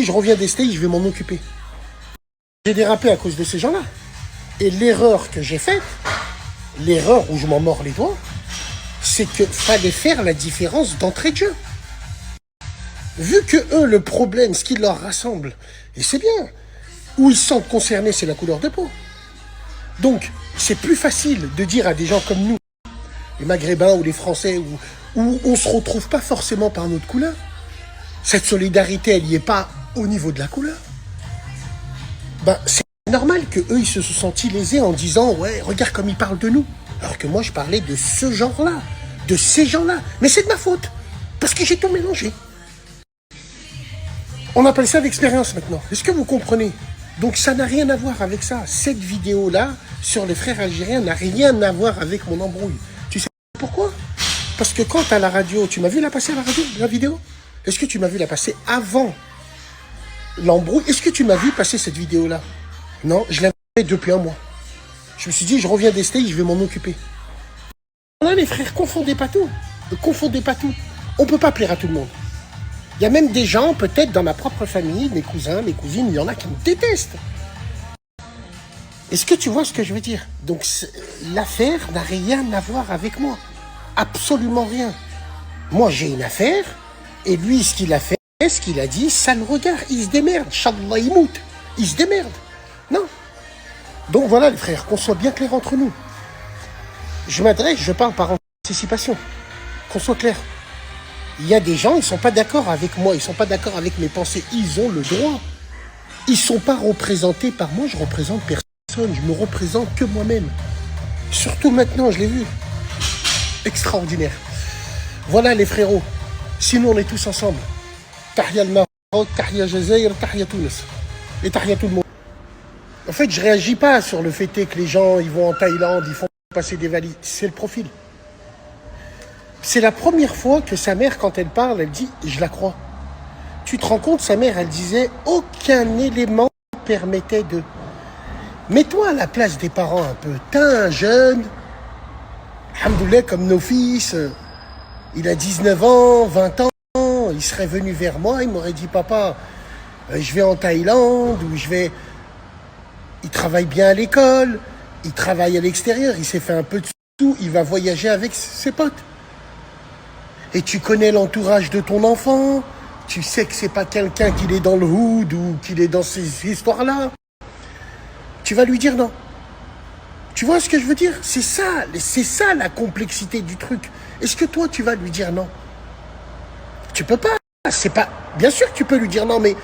je reviens des States, je vais m'en occuper. J'ai dérapé à cause de ces gens-là. Et l'erreur que j'ai faite, l'erreur où je m'en mords les doigts, c'est qu'il fallait faire la différence d'entrée de jeu. Vu que eux, le problème, ce qui leur rassemble, et c'est bien, où ils se sentent concernés, c'est la couleur de peau. Donc, c'est plus facile de dire à des gens comme nous, les Maghrébins ou les Français, où on ne se retrouve pas forcément par notre couleur. Cette solidarité, elle n'y est pas au niveau de la couleur. Ben, c'est normal qu'eux, ils se sont sentis lésés en disant « Ouais, regarde comme ils parlent de nous ». Alors que moi, je parlais de ce genre-là, de ces gens-là. Mais c'est de ma faute, parce que j'ai tout mélangé. On appelle ça l'expérience maintenant. Est-ce que vous comprenez? Donc ça n'a rien à voir avec ça. Cette vidéo-là, sur les frères algériens, n'a rien à voir avec mon embrouille. Tu sais pourquoi? Parce que quand à la radio, tu m'as vu la passer à la radio, la vidéo? Est-ce que tu m'as vu la passer avant l'embrouille? Est-ce que tu m'as vu passer cette vidéo-là? Non, je l'avais fait depuis un mois. Je me suis dit, je reviens des States, je vais m'en occuper. Là, les frères, confondez pas tout. Ne confondez pas tout. On ne peut pas plaire à tout le monde. Il y a même des gens, peut-être dans ma propre famille, mes cousins, mes cousines, il y en a qui me détestent. Est-ce que tu vois ce que je veux dire? Donc, l'affaire n'a rien à voir avec moi. Absolument rien. Moi, j'ai une affaire, et lui, ce qu'il a fait, ce qu'il a dit, ça le regarde. Il se démerde. Inch'Allah, il moute. Il se démerde. Non. Donc voilà, les frères, qu'on soit bien clair entre nous. Je parle par anticipation. Qu'on soit clair. Il y a des gens, ils ne sont pas d'accord avec moi, ils ne sont pas d'accord avec mes pensées. Ils ont le droit. Ils ne sont pas représentés par moi, je représente personne. Je me représente que moi-même. Surtout maintenant, je l'ai vu. Extraordinaire. Voilà les frérots. Sinon, on est tous ensemble. Tahia le Maroc, Tahia Jazair, Tahia Tunis. Et Tahia tout le monde. En fait, je ne réagis pas sur le fait que les gens, ils vont en Thaïlande, ils font passer des valises. C'est le profil. C'est la première fois que sa mère, quand elle parle, elle dit « je la crois ». Tu te rends compte, sa mère, elle disait « aucun élément permettait de… » Mets-toi à la place des parents un peu. T'as un jeune, alhamdoulilah, comme nos fils, il a 19 ans, 20 ans, il serait venu vers moi, il m'aurait dit « papa, je vais en Thaïlande » ou « je vais… » Il travaille bien à l'école, il travaille à l'extérieur, il s'est fait un peu de sous, il va voyager avec ses potes. Et tu connais l'entourage de ton enfant, tu sais que c'est pas quelqu'un qui est dans le hood ou qu'il est dans ces histoires-là. Tu vas lui dire non. Tu vois ce que je veux dire? C'est ça la complexité du truc. Est-ce que toi, tu vas lui dire non? Tu peux pas. C'est pas. Bien sûr que tu peux lui dire non, mais